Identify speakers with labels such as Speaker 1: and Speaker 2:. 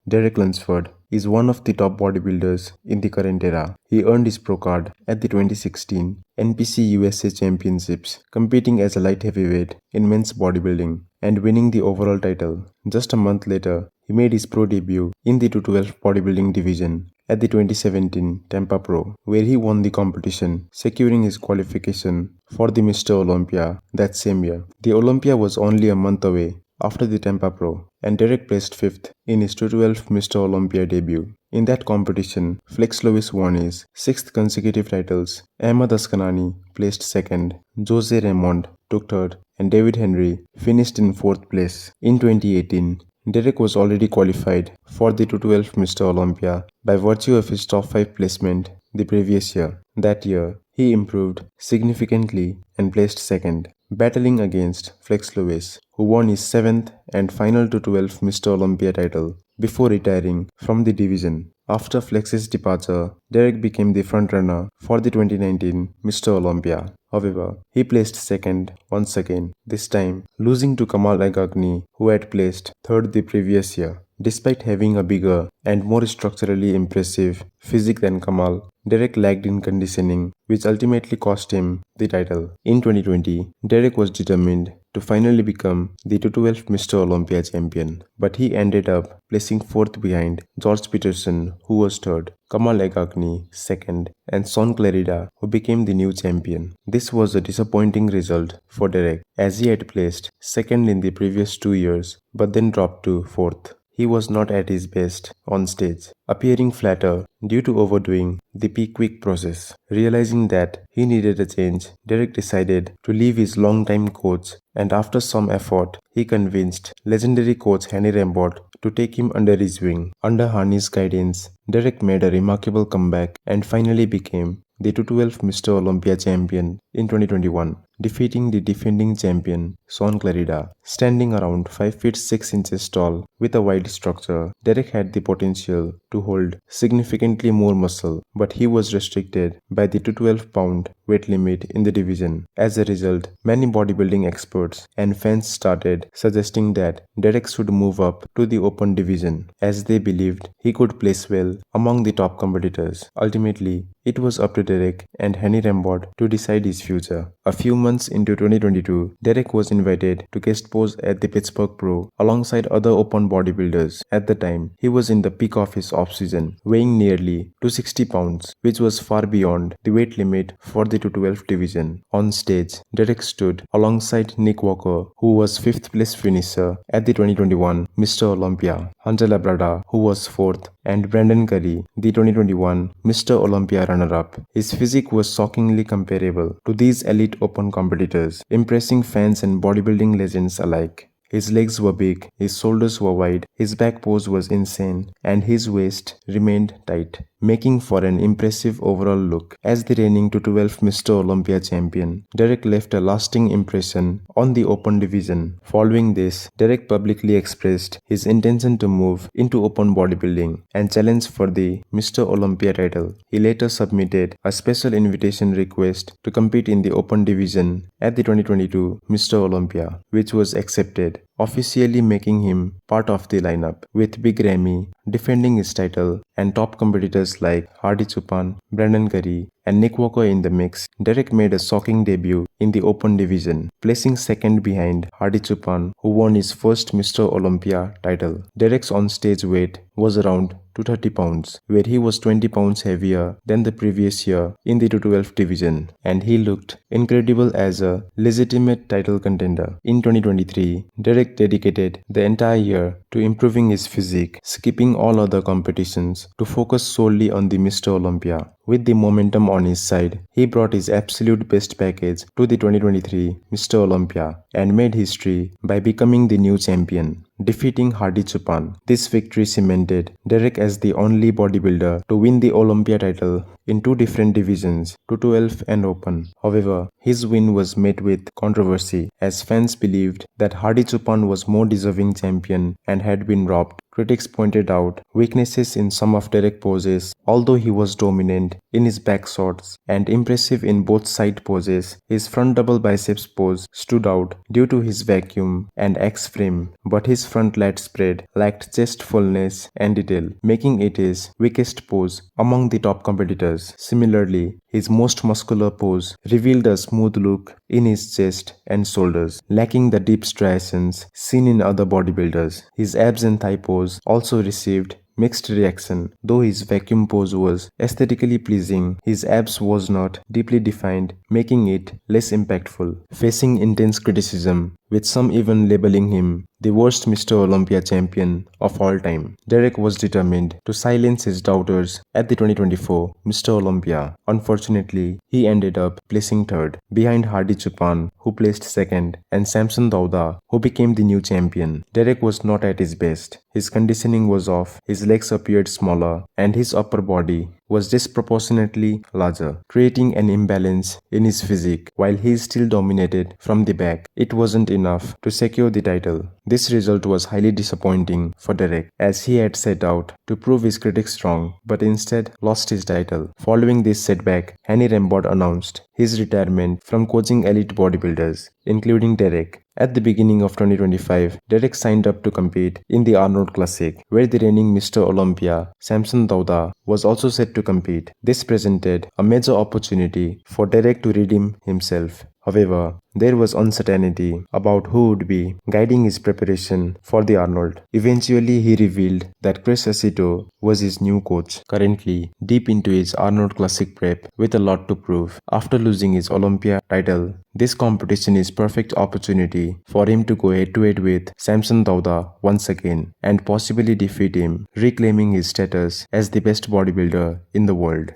Speaker 1: Derek Lunsford is one of the top bodybuilders in the current era. He earned his pro card at the 2016 NPC USA Championships, competing as a light heavyweight in men's bodybuilding and winning the overall title. Just a month later, he made his pro debut in the 212 bodybuilding division at the 2017 Tampa Pro, where he won the competition, securing his qualification for the Mr. Olympia that same year. The Olympia was only a month away after the Tampa Pro, and Derek placed 5th in his 212 Mr. Olympia debut. In that competition, Flex Lewis won his 6th consecutive titles, Ahmad Askanani placed 2nd, Jose Raymond took 3rd, and David Henry finished in 4th place. In 2018, Derek was already qualified for the 212 Mr. Olympia by virtue of his top 5 placement the previous year. That year, he improved significantly and placed 2nd, battling against Flex Lewis, who won his 7th and final 212 Mr. Olympia title before retiring from the division. After Flex's departure, Derek became the frontrunner for the 2019 Mr. Olympia. However, he placed 2nd once again, this time losing to Kamal Agagni, who had placed 3rd the previous year. Despite having a bigger and more structurally impressive physique than Kamal, Derek lagged in conditioning, which ultimately cost him the title. In 2020, Derek was determined to finally become the 212 Mr. Olympia champion, but he ended up placing 4th behind George Peterson, who was 3rd, Kamal Agagni 2nd, and Sean Clarida, who became the new champion. This was a disappointing result for Derek, as he had placed 2nd in the previous 2 years, but then dropped to 4th. He was not at his best on stage, appearing flatter due to overdoing the peak week process. Realizing that he needed a change, Derek decided to leave his longtime coach, and after some effort, he convinced legendary coach Hani Rambod to take him under his wing. Under Hani's guidance, Derek made a remarkable comeback and finally became the 212 Mr. Olympia champion in 2021, defeating the defending champion Sean Clarida. Standing around 5 feet 6 inches tall with a wide structure, Derek had the potential to hold significantly more muscle, but he was restricted by the 212-pound weight limit in the division. As a result, many bodybuilding experts and fans started suggesting that Derek should move up to the open division, as they believed he could place well among the top competitors. Ultimately, it was up to Derek and Hani Rambod to decide his future. A few months into 2022, Derek was invited to guest pose at the Pittsburgh Pro alongside other open bodybuilders. At the time, he was in the peak of his off-season, weighing nearly 260 pounds, which was far beyond the weight limit for the 212 division. On stage, Derek stood alongside Nick Walker, who was 5th place finisher at the 2021 Mr. Olympia, Hunter Labrada, who was 4th, and Brandon Curry, the 2021 Mr. Olympia runner-up. His physique was shockingly comparable to these elite open competitors, impressing fans and bodybuilding legends alike. His legs were big, his shoulders were wide, his back pose was insane, and his waist remained tight, making for an impressive overall look. As the reigning 212 Mr. Olympia champion, Derek left a lasting impression on the open division. Following this, Derek publicly expressed his intention to move into open bodybuilding and challenge for the Mr. Olympia title. He later submitted a special invitation request to compete in the open division at the 2022 Mr. Olympia, which was accepted, officially making him part of the lineup. With Big Ramy defending his title and top competitors like Hardy Choopan, Brandon Curry, and Nick Walker in the mix, Derek made a shocking debut in the open division, placing 2nd behind Hardy Choopan, who won his first Mr. Olympia title. Derek's on-stage weight was around 230 pounds, where he was 20 pounds heavier than the previous year in the 212 division, and he looked incredible as a legitimate title contender. In 2023, Derek dedicated the entire year to improving his physique, skipping all other competitions to focus solely on the Mr. Olympia. With the momentum on his side, he brought his absolute best package to the 2023 Mr. Olympia and made history by becoming the new champion, defeating Hardy Choopan. This victory cemented Derek as the only bodybuilder to win the Olympia title in two different divisions, 212 and Open. However, his win was met with controversy as fans believed that Hadi Choopan was more deserving champion and had been robbed. Critics pointed out weaknesses in some of Derek poses. Although he was dominant in his back shots and impressive in both side poses, his front double biceps pose stood out due to his vacuum and X-frame, but his front lat spread lacked chest fullness and detail, making it his weakest pose among the top competitors. Similarly, his most muscular pose revealed a smooth look in his chest and shoulders, lacking the deep striations seen in other bodybuilders. His abs and thigh pose also received mixed reaction. Though his vacuum pose was aesthetically pleasing, his abs was not deeply defined, making it less impactful, facing intense criticism, with some even labeling him the worst Mr. Olympia champion of all time. Derek was determined to silence his doubters at the 2024 Mr. Olympia. Unfortunately, he ended up placing third, behind Hadi Choopan, who placed second, and Samson Dauda, who became the new champion. Derek was not at his best. His conditioning was off, his legs appeared smaller, and his upper body was disproportionately larger, creating an imbalance in his physique. While he still dominated from the back, it wasn't enough to secure the title. This result was highly disappointing for Derek, as he had set out to prove his critics wrong, but instead lost his title. Following this setback, Hanni Rambod announced his retirement from coaching elite bodybuilders, including Derek. At the beginning of 2025, Derek signed up to compete in the Arnold Classic, where the reigning Mr. Olympia, Samson Dauda, was also set to compete. This presented a major opportunity for Derek to redeem himself. However, there was uncertainty about who would be guiding his preparation for the Arnold. Eventually, he revealed that Chris Aceto was his new coach, currently deep into his Arnold Classic prep with a lot to prove. After losing his Olympia title, this competition is perfect opportunity for him to go head-to-head with Samson Dauda once again and possibly defeat him, reclaiming his status as the best bodybuilder in the world.